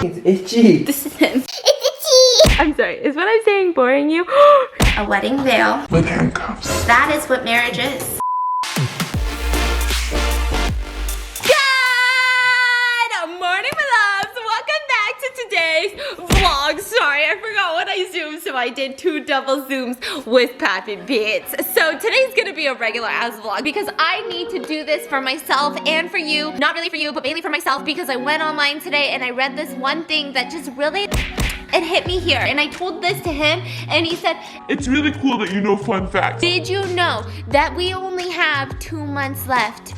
It's itchy. This is him. It's itchy. I'm sorry, is what I'm saying boring you? A wedding veil. With handcuffs. That is what marriage is. Good morning, my loves. Welcome back to today's vlog. Sorry, I forgot when I zoomed, so I did 2 double zooms with Pappy Beats. So today's gonna be a regular ass vlog because I need to do this for myself and for you. Not really for you, but mainly for myself because I went online today and I read this one thing that just really... it hit me here, and I told this to him, and he said, It's really cool that you know fun facts. did you know that we only have 2 months left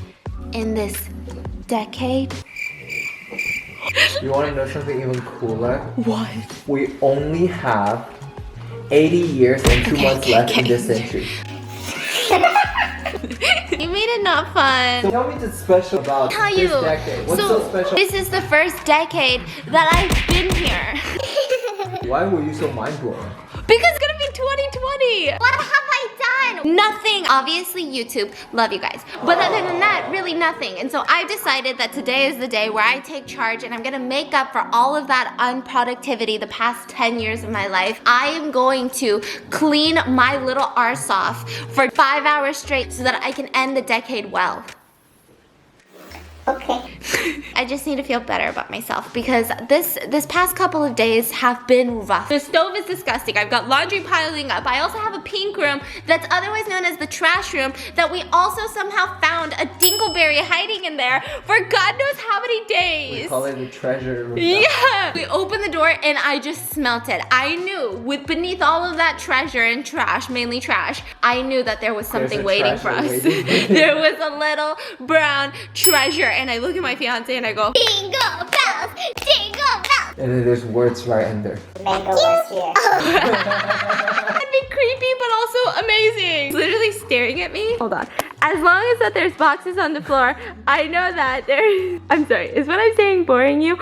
in this decade? You want to know something even cooler? What? We only have 80 years and 2 months left in this century. You made it not fun. So tell me what's special about Tell this you. decade. What's so special? This is the first decade that I've been here. Why were you so mind blown? Because it's gonna be 2020. What have I done? Nothing. Obviously YouTube, love you guys. But other than that, really nothing. And so I decided that today is the day where I take charge and I'm gonna make up for all of that unproductivity the past 10 years of my life. I am going to clean my little arse off for 5 hours straight so that I can end the decade well. Okay. I just need to feel better about myself because this past couple of days have been rough. The stove is disgusting. I've got laundry piling up. I also have a pink room that's otherwise known as the trash room that we also somehow found a dingleberry hiding in there for God knows how many days. We call it the treasure room. Yeah. We opened the door and I just smelt it. I knew with beneath all of that treasure and trash, mainly trash, I knew that there was something waiting for us. There was a little brown treasure. And I look at my fiance and I go, Jingle bells, jingle bells. And then there's words right under. Mango was here. that'd be creepy but also amazing. Literally staring at me. Hold on. As long as that there's boxes on the floor, I know that there's... I'm sorry, is what I'm saying boring you?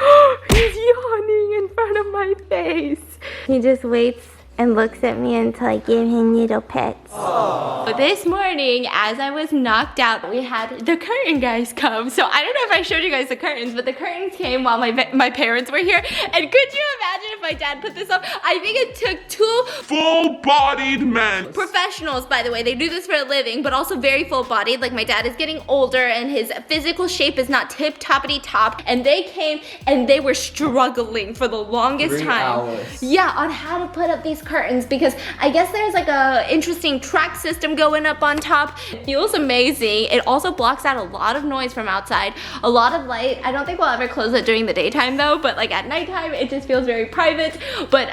He's yawning in front of my face. He just waits and looks at me until I give him little pets. But this morning, as I was knocked out, we had the curtain guys come. So I don't know if I showed you guys the curtains, but the curtains came while my parents were here. And could you imagine if my dad put this up? I think it took 2 Full-bodied men. professionals, by the way. They do this for a living, but also very full-bodied. Like my dad is getting older and his physical shape is not tip-toppity top. And they came and they were struggling for the longest 3 time. hours. Yeah, on how to put up these curtains because I guess there's like a interesting track system going up on top. It feels amazing. It also blocks out a lot of noise from outside, a lot of light. I don't think we'll ever close it during the daytime though, but like at nighttime it just feels very private. But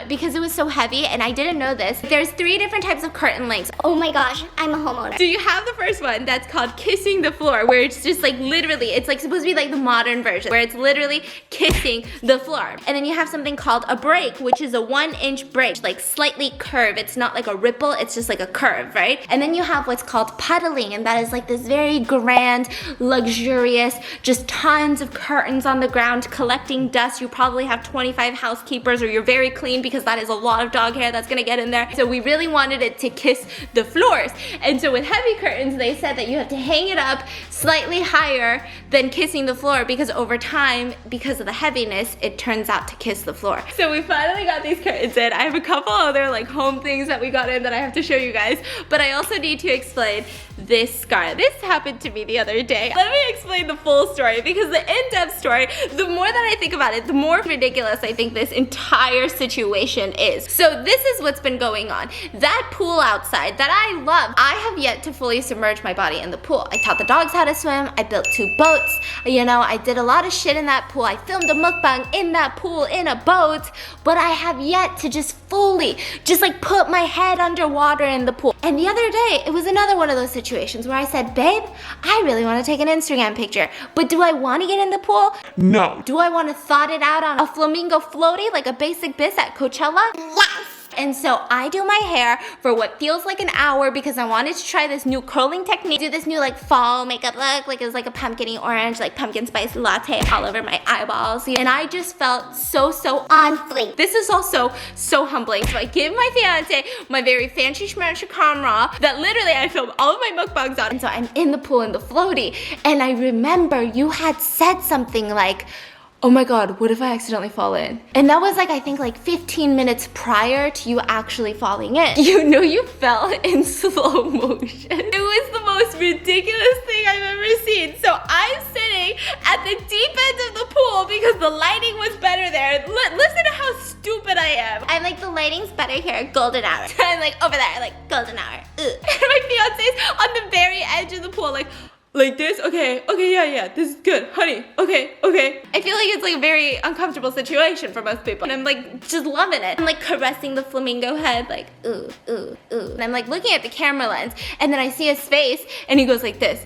because it was so heavy and I didn't know this, there's 3 different types of curtain lengths. Oh my gosh, I'm a homeowner. So you have the first one that's called kissing the floor, where it's just like literally, it's like supposed to be like the modern version, where it's literally kissing the floor. And then you have something called a break, which is a 1-inch break, like slightly curved. It's not like a ripple, it's just like a curve, right? And then you have what's called puddling, and that is like this very grand, luxurious, just tons of curtains on the ground collecting dust. You probably have 25 housekeepers or you're very clean because that is a lot of dog hair that's gonna get in there. So we really wanted it to kiss the floors. And so with heavy curtains, they said that you have to hang it up slightly higher than kissing the floor because over time, because of the heaviness, it turns out to kiss the floor. So we finally got these curtains in. I have a couple other like home things that we got in that I have to show you guys, but I also need to explain this scar. This happened to me the other day. Let me explain the full story because the in-depth story, the more that I think about it, the more ridiculous I think this entire situation is. So this is what's been going on. That pool outside that I love, I have yet to fully submerge my body in the pool. I taught the dogs how to swim. I built 2 boats. You know, I did a lot of shit in that pool. I filmed a mukbang in that pool in a boat, but I have yet to just fully just like put my head underwater in the pool. And the other day, it was another one of those situations where I said, babe, I really want to take an Instagram picture, but do I want to get in the pool? No. Do I want to thought it out on a flamingo floaty like a basic bis at Coachella? Yes. And so I do my hair for what feels like an hour because I wanted to try this new curling technique. Do this new like fall makeup look, like it was like a pumpkin-y orange, like pumpkin spice latte all over my eyeballs. And I just felt so On fleek. this is also so humbling. So I give my fiance my very fancy schmancy camera that literally I filmed all of my mukbangs on. And so I'm in the pool in the floaty. And I remember you had said something like, oh my god, what if I accidentally fall in? And that was like, I think like 15 minutes prior to you actually falling in. You know you fell in slow motion. It was the most ridiculous thing I've ever seen. So I'm sitting at the deep end of the pool because the lighting was better there. Listen to how stupid I am. I'm like, the lighting's better here, golden hour. I'm like, over there, like, golden hour. Ugh. And my fiance's on the very edge of the pool, like this? Okay, yeah, this is good, honey. Okay. I feel like it's like a very uncomfortable situation for most people. And I'm like, just loving it. I'm like caressing the flamingo head, like, ooh. And I'm like looking at the camera lens, and then I see his face, and he goes like this.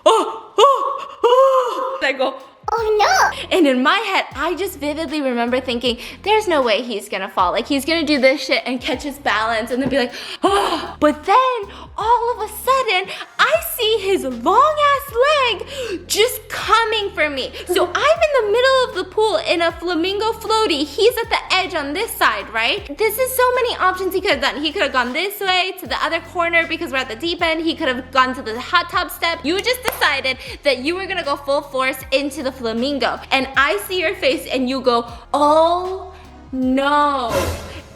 Oh. And I go, Oh no! and in my head, I just vividly remember thinking, there's no way he's gonna fall. Like, he's gonna do this shit and catch his balance and then be like, oh. But then, all of a sudden, I see his long ass leg just coming for me. So I'm in the middle of the pool in a flamingo floaty. He's at the edge on this side, right? This is so many options he could have done. He could have gone this way to the other corner because we're at the deep end. He could have gone to the hot tub step. You just decided that you were gonna go full force into the flamingo. And I see your face and you go, oh no.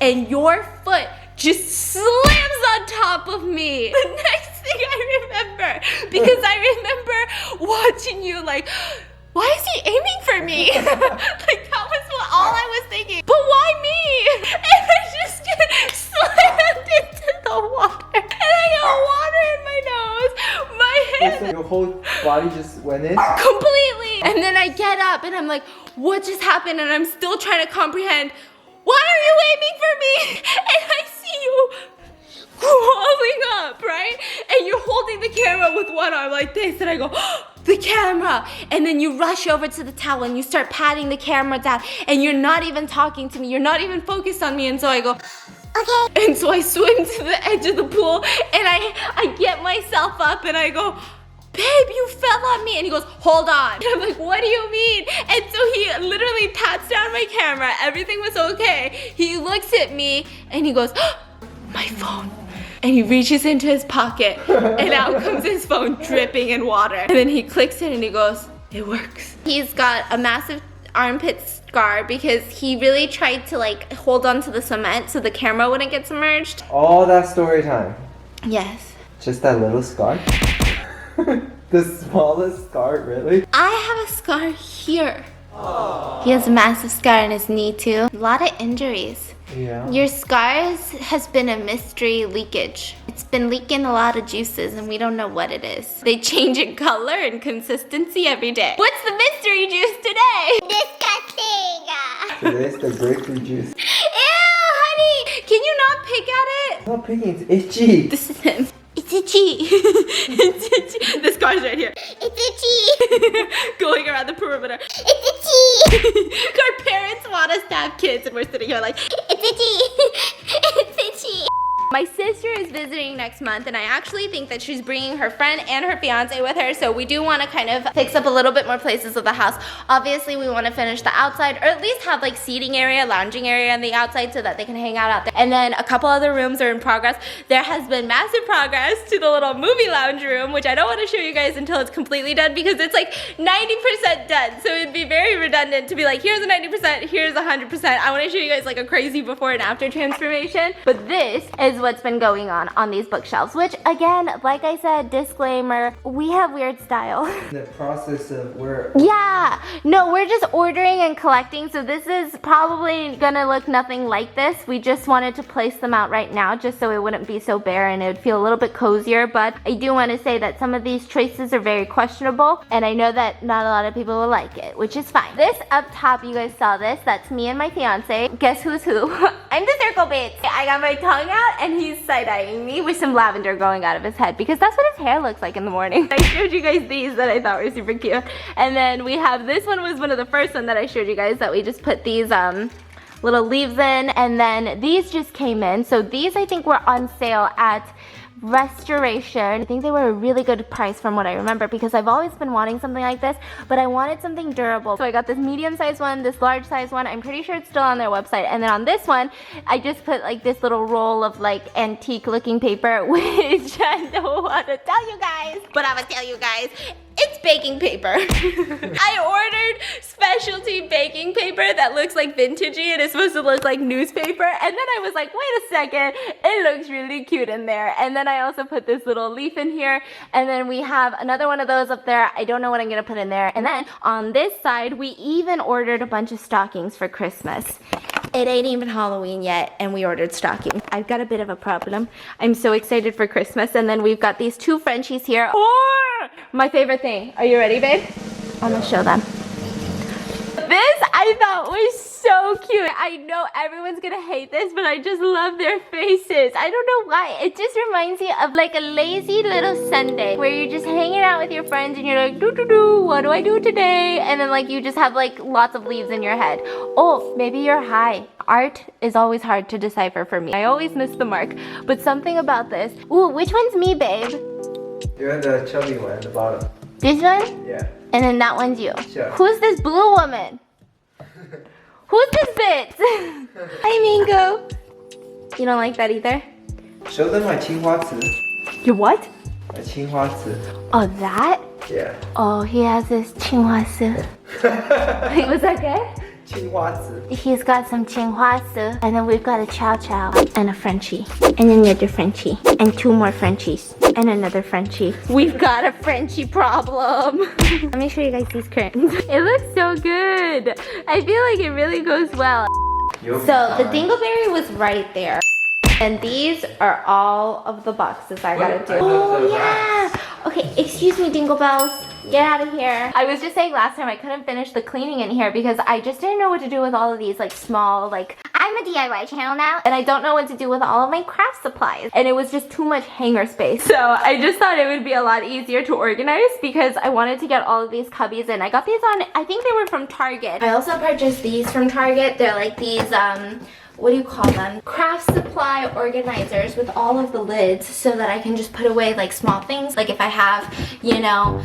And your foot just slams on top of me. The next thing I remember, because I remember watching you like, why is he aiming for me? Like, that was all I was thinking. But why me? And I just get slammed into the water. And I got water in my nose. My head. So your whole body just went in? Completely. And then I get up and I'm like, what just happened? And I'm still trying to comprehend, why are you aiming for me? And I see you crawling up, right? And you're holding the camera with one arm like this. And I go, the camera. And then you rush over to the towel and you start patting the camera down. And you're not even talking to me. You're not even focused on me. And so I go, Okay. and so I swim to the edge of the pool and I get myself up and I go, babe, you fell on me. And he goes, hold on. And I'm like, what do you mean? And so he literally pats down my camera. Everything was okay. He looks at me and he goes, my phone. And he reaches into his pocket and out comes his phone dripping in water. And then he clicks it and he goes, it works. He's got a massive armpit scar because he really tried to like hold on to the cement so the camera wouldn't get submerged. All that story time. Yes. Just that little scar? The smallest scar, really? I have a scar here. He has a massive scar in his knee too. A lot of injuries. Yeah. Your scars has been a mystery leakage. It's been leaking a lot of juices and we don't know what it is. They change in color and consistency every day. What's the mystery juice today? Disgusting! Today's the grapefruit juice. Ew, honey! Can you not pick at it? I'm not picking, it's itchy. This is him. It's itchy. It's itchy. The scar's right here. It's itchy! Going around the perimeter. It's itchy! Our parents want us to have kids and we're sitting here like, It's itchy! It's itchy! my sister is visiting next month and I actually think that she's bringing her friend and her fiance with her, so we do want to kind of fix up a little bit more places of the house. Obviously we want to finish the outside, or at least have like seating area, lounging area on the outside so that they can hang out there. And then a couple other rooms are in progress. There has been massive progress to the little movie lounge room, which I don't want to show you guys until it's completely done because it's like 90% done. So it'd be very redundant to be like, here's a 90%, here's 100%. I want to show you guys like a crazy before and after transformation. But this is what's been going on these bookshelves, which again, like I said, disclaimer, we have weird style. The process of where... Yeah, no, we're just ordering and collecting, so this is probably gonna look nothing like this. We just wanted to place them out right now just so it wouldn't be so bare and it would feel a little bit cozier, but I do want to say that some of these choices are very questionable and I know that not a lot of people will like it, which is fine. This up top, you guys saw this, that's me and my fiance. Guess who's who? I'm the circle bits. I got my tongue out and he's side-eyeing me with some lavender going out of his head because that's what his hair looks like in the morning. I showed you guys these that I thought were super cute. And then we have, this one was one of the first one that I showed you guys that we just put these little leaves in, and then these just came in. So these I think were on sale at Restoration. I think they were a really good price from what I remember because I've always been wanting something like this, but I wanted something durable. So I got this medium size one, this large size one. I'm pretty sure it's still on their website. And then on this one, I just put like this little roll of like antique looking paper, which I don't want to tell you guys, but I'm gonna tell you guys. It's baking paper. I ordered specialty baking paper that looks like vintagey and it's supposed to look like newspaper. And then I was like, wait a second, it looks really cute in there. And then I also put this little leaf in here. And then we have another one of those up there. I don't know what I'm gonna put in there. And then on this side, we even ordered a bunch of stockings for Christmas. It ain't even Halloween yet, and we ordered stockings. I've got a bit of a problem. I'm so excited for Christmas. And then we've got these two Frenchies here. Or my favorite thing. Are you ready, babe? I'm gonna show them. This I thought was so cute. I know everyone's gonna hate this, but I just love their faces. I don't know why. It just reminds me of like a lazy little Sunday where you're just hanging out with your friends and you're like, what do I do today? And then like you just have like lots of leaves in your head. Oh, maybe you're high. Art is always hard to decipher for me. I always miss the mark, but something about this. Ooh, which one's me, babe? You're the chubby one at the bottom. This one? Yeah. And then that one's you. Sure. Who's this blue woman? Who's this bitch? Hi, Mingo. You don't like that either? Show them my 青花瓷. Your what? My 青花瓷. Oh, that? Yeah. Oh, he has this 青花瓷. Wait, was that good? 青花瓷. He's got some 青花瓷, and then we've got a chow chow and a Frenchie, and another Frenchie, and two more Frenchies, and another Frenchie. We've got a Frenchie problem. Let me show you guys these curtains. It looks so good. I feel like it really goes well. So the dingleberry was right there. And these are all of the boxes I gotta do. Oh yeah. Okay, excuse me, Dingle Bells. Get out of here. I was just saying last time I couldn't finish the cleaning in here because I just didn't know what to do with all of these like small, like, I'm a DIY channel now and I don't know what to do with all of my craft supplies. And it was just too much hanger space. So I just thought it would be a lot easier to organize because I wanted to get all of these cubbies in. I got these on, I think they were from Target. I also purchased these from Target. They're like these, what do you call them? Craft supply organizers with all of the lids so that I can just put away like small things. Like if I have, you know,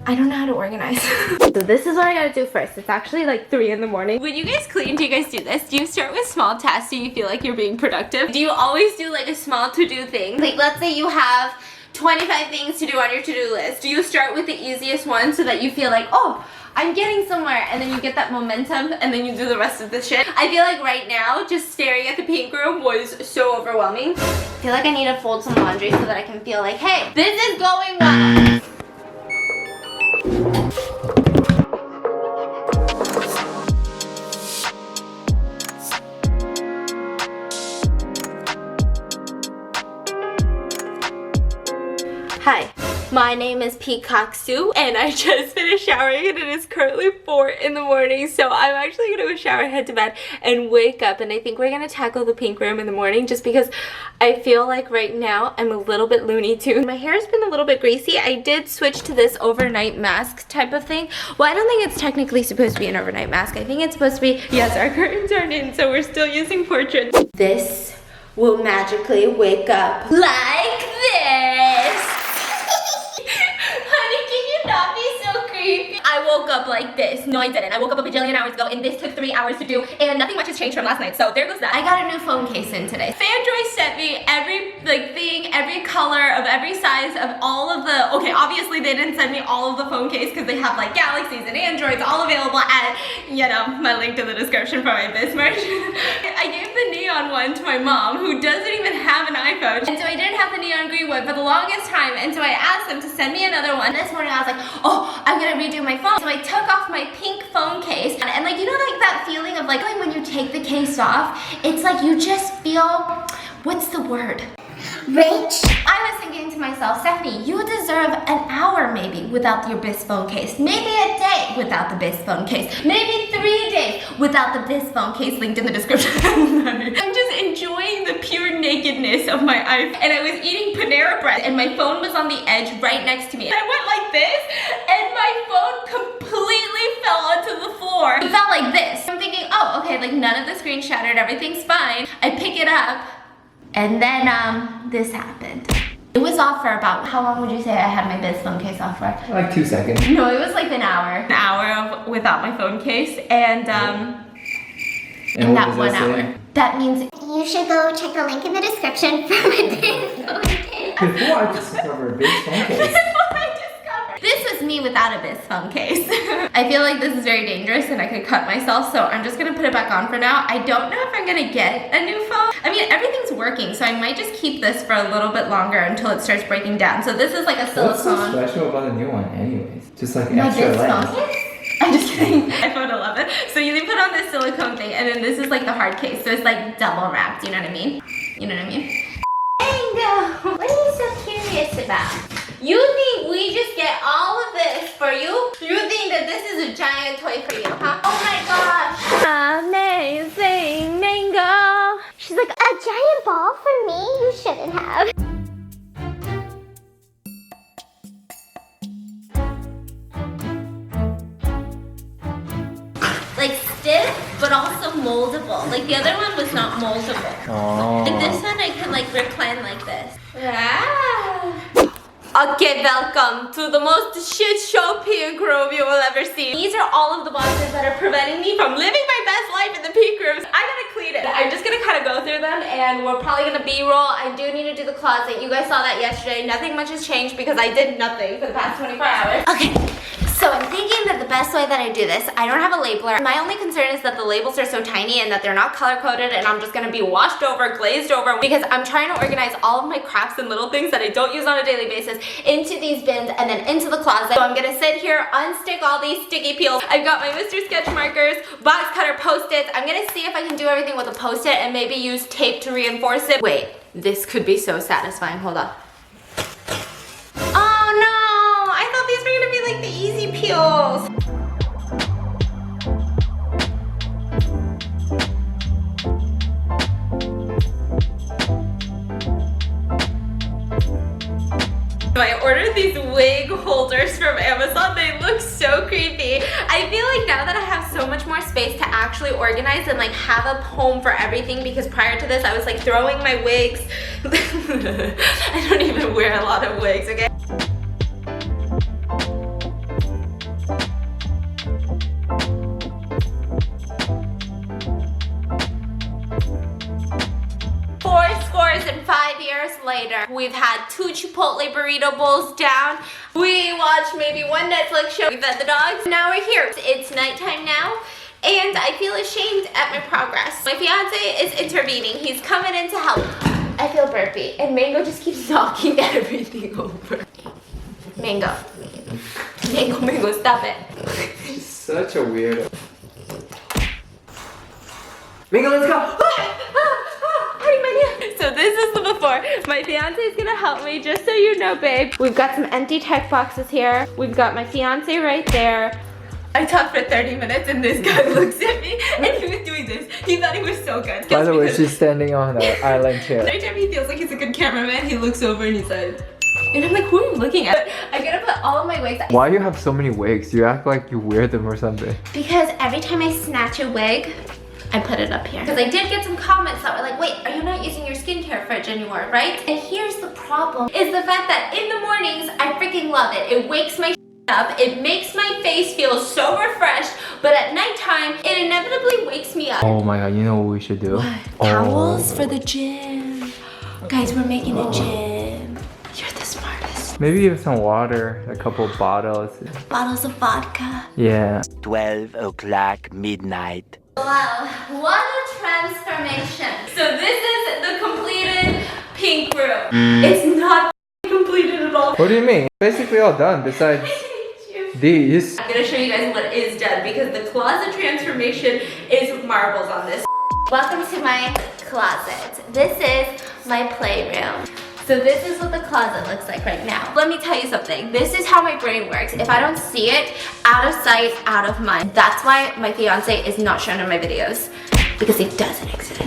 I don't know how to organize. So this is what I gotta do first. It's actually like 3 in the morning. When you guys clean, do you guys do this? Do you start with small tasks so you feel like you're being productive? Do you always do like a small to-do thing? Like let's say you have 25 things to do on your to-do list. Do you start with the easiest one so that you feel like, oh, I'm getting somewhere, and then you get that momentum and then you do the rest of the shit? I feel like right now, just staring at the pink room was so overwhelming. I feel like I need to fold some laundry so that I can feel like, hey, this is going well. Hi, my name is Peacock Sue and I just finished showering and it is currently 4 in the morning, so I'm actually gonna go shower, head to bed, and wake up, and I think we're gonna tackle the pink room in the morning just because I feel like right now I'm a little bit Looney Tunes. My hair's been a little bit greasy. I did switch to this overnight mask type of thing. Well, I don't think it's technically supposed to be an overnight mask. I think it's supposed to be, yes, our curtains aren't in, so we're still using portraits. This will magically wake up like this. Honey, can you not be so creepy? I woke up like this. No, I didn't. I woke up a bajillion hours ago and this took 3 hours to do and nothing much has changed from last night. So there goes that. I got a new phone case in today. Fanjoy sent me every thing, every color of every size of all of the, okay, obviously they didn't send me all of the phone case because they have like Galaxies and Androids all available at, you know, my link to the description for my biz merch. I gave the neon one to my mom who doesn't even have an iPhone. And so I didn't have the neon green one for the longest time. And so I asked them to send me another one. This morning I was like, oh, I'm gonna redo my phone. So I took off my pink phone case and like, you know, like that feeling of like when you take the case off, it's like you just feel, what's the word? Rich. I was thinking to myself, Stephanie, you deserve an hour maybe without your Biz phone case. Maybe a day without the Biz phone case. Maybe 3 days without the Biz phone case linked in the description. I'm just enjoying the pure nakedness of my iPhone. And I was eating Panera bread and my phone was on the edge right next to me. And I went like this and my phone completely fell onto the floor. It felt like this. I'm thinking, oh, okay, like none of the screen shattered, everything's fine. I pick it up. And then this happened. It was off for about, how long would you say I had my Biz phone case off for? Like 2 seconds. No, it was like an hour. An hour without my phone case, and And that what 1 does that hour. say? That means You should go check the link in the description for my Biz phone case. Before I just discovered a big phone case. This is what I is me without a Best phone case. I feel like this is very dangerous and I could cut myself, so I'm just gonna put it back on for now. I don't know if I'm gonna get a new phone. I mean, everything's working, so I might just keep this for a little bit longer until it starts breaking down. So this is like a silicone. What's so special about the new one anyways? Just like My extra Best phone lens. case? I'm just kidding. iPhone 11. So you put on this silicone thing, and then this is like the hard case. So it's like double wrapped, you know what I mean? You know what I mean? Mango, what are you so curious about? You think we just get all of this for you? You think that this is a giant toy for you, huh? Oh my gosh. Amazing Mango. She's like, a giant ball for me? You shouldn't have. Like stiff, but also moldable. Like the other one was not moldable. Oh. Like this one I can like recline like this. Wow. Okay, welcome to the most shit show pink room you will ever see. These are all of the boxes that are preventing me from living my best life in the pink rooms. I gotta clean it. I'm just gonna kind of go through them and we're probably gonna B-roll. I do need to do the closet. You guys saw that yesterday. Nothing much has changed because I did nothing for the past 24 hours. Okay. So I'm thinking that the best way that I do this, I don't have a labeler. My only concern is that the labels are so tiny and that they're not color coded and I'm just gonna be washed over, glazed over, because I'm trying to organize all of my crafts and little things that I don't use on a daily basis into these bins and then into the closet. So I'm gonna sit here, unstick all these sticky peels. I've got my Mr. Sketch markers, box cutter, Post-its. I'm gonna see if I can do everything with a Post-it and maybe use tape to reinforce it. Wait, this could be so satisfying. Hold on. Oh no! I thought these were gonna be like the easy peels. I ordered these wig holders from Amazon. They look so creepy. I feel like now that I have so much more space to actually organize and like have a home for everything, because prior to this I was like throwing my wigs. I don't even wear a lot of wigs, okay? Later, we've had 2 Chipotle burrito bowls down. We watched maybe 1 Netflix show. We fed the dogs. Now we're here. It's nighttime now, and I feel ashamed at my progress. My fiance is intervening. He's coming in to help. I feel burpy, and Mango just keeps knocking everything over. Mango. Mango, stop it. She's such a weirdo. Mango, let's go! So this is the before. My fiance is gonna help me, just so you know, babe. We've got some empty tech boxes here. We've got my fiance right there. I talked for 30 minutes and this guy looks at me and he was doing this. He thought he was so good. By the way, she's standing on the island chair. Every time he feels like he's a good cameraman, he looks over and he's like, and I'm like, who are you looking at? I'm gonna put all of my wigs. Why do you have so many wigs? You act like you wear them or something. Because every time I snatch a wig, I put it up here. Because I did get some comments that were like, wait, are you not using your skincare fridge anymore, right? And here's the problem, is the fact that in the mornings, I freaking love it. It wakes my up, it makes my face feel so refreshed, but at nighttime, it inevitably wakes me up. Oh my god, you know what we should do? What? Towels for the gym. Guys, we're making a gym. You're the smartest. Maybe even some water, a couple bottles. Bottles of vodka. Yeah. 12 o'clock midnight. Wow, what a transformation. So this is the completed pink room. It's not completed at all. What do you mean? Basically all done besides these. I'm gonna show you guys what is done because the closet transformation is marbles on this. Welcome to my closet. This is my playroom. So this is what the closet looks like right now. Let me tell you something. This is how my brain works. If I don't see it, out of sight, out of mind. That's why my fiance is not shown in my videos, because it doesn't exist.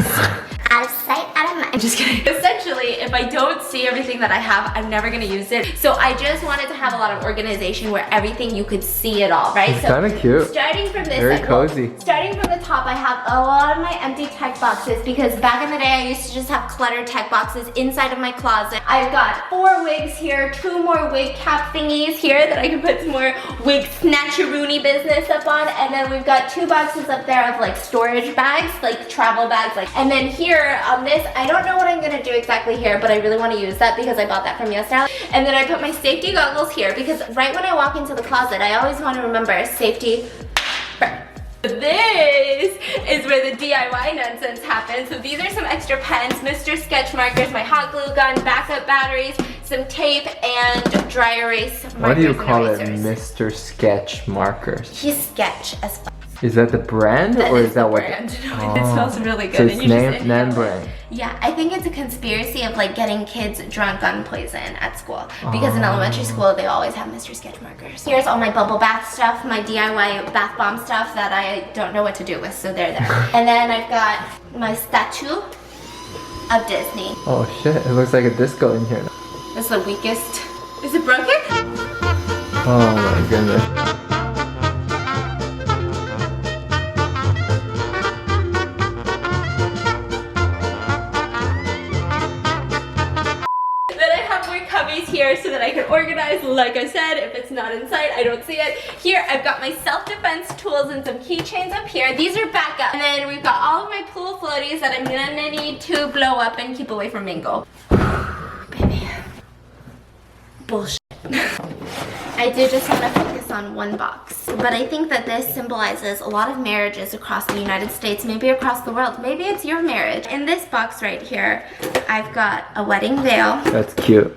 Out of sight, out of mind. I'm just kidding. Essentially, if I don't see everything that I have, I'm never gonna use it. So I just wanted to have a lot of organization where everything you could see it all, right? It's So kind of cute. starting from this, Very cozy. Starting from the top, I have a lot of my empty tech boxes because back in the day, I used to just have cluttered tech boxes inside of my closet. I've got 4 wigs here, 2 more wig cap thingies here that I can put some more wig snatcheroony business up on, and then we've got 2 boxes up there of like storage bags, like travel bags, like. And then here on this, I don't don't know what I'm gonna do exactly here, but I really want to use that because I bought that from yesterday. And then I put my safety goggles here because right when I walk into the closet, I always want to remember safety first. This is where the DIY nonsense happens. So these are some extra pens, Mr. Sketch markers, my hot glue gun, backup batteries, some tape, and dry erase markers. Why do you call it erasers. Mr. Sketch markers? He's sketch as fuck. Is that the brand That or is is that the what? brand. Oh. It smells really good. So and it's you just name inhale it. brand. Yeah, I think it's a conspiracy of like getting kids drunk on poison at school. Because in elementary school, they always have Mr. Sketch markers. Here's all my bubble bath stuff, my DIY bath bomb stuff that I don't know what to do with, so they're there. And then I've got my statue of Disney. Oh shit! It looks like a disco in here. This is the weakest. Is it broken? Oh my goodness. Here so that I can organize. Like I said, if it's not in sight, I don't see it. Here, I've got my self-defense tools and some keychains up here. These are backup. And then we've got all of my pool floaties that I'm gonna need to blow up and keep away from Mingo. Baby. Bullshit. I do just want to focus on one box. But I think that this symbolizes a lot of marriages across the United States, maybe across the world. Maybe it's your marriage. In this box right here, I've got a wedding veil. That's cute.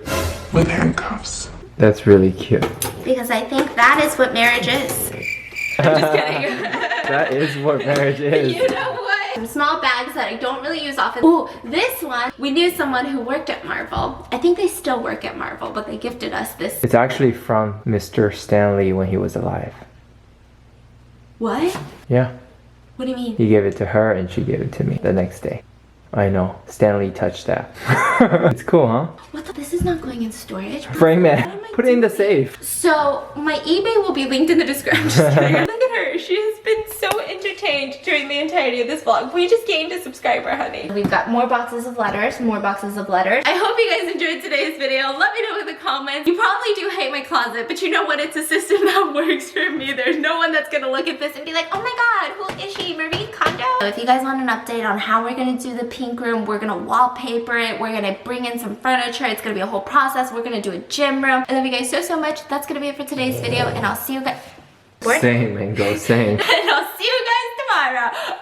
With handcuffs. That's really cute. Because I think that is what marriage is. I'm just kidding. That is what marriage is. You know what? Some small bags that I don't really use often. Ooh, this one, we knew someone who worked at Marvel. I think they still work at Marvel, but they gifted us this. It's actually from Mr. Stanley when he was alive. What? Yeah. What do you mean? He gave it to her and she gave it to me the next day. I know. Stanley touched that. It's cool, huh? What the? This is not going in storage. Frame What it. am I Put it in the doing? safe. So, my eBay will be linked in the description. Look at her. She has been so entertained during the entirety of this vlog. We just gained a subscriber, honey. We've got more boxes of letters, more boxes of letters. I hope you guys enjoyed today's video. Let me know in the comments. You probably do hate my closet, but you know what? It's a system that works for me. There's no one that's gonna look at this and be like, oh my god, who is she, Marie Kondo? So if you guys want an update on how we're gonna do the pink room, we're gonna wallpaper it, we're gonna bring in some furniture, it's gonna be a whole process, we're gonna do a gym room. I love you guys so much. That's gonna be it for today's video, and I'll see you guys. Same, Mango, same. And I'll see you guys tomorrow.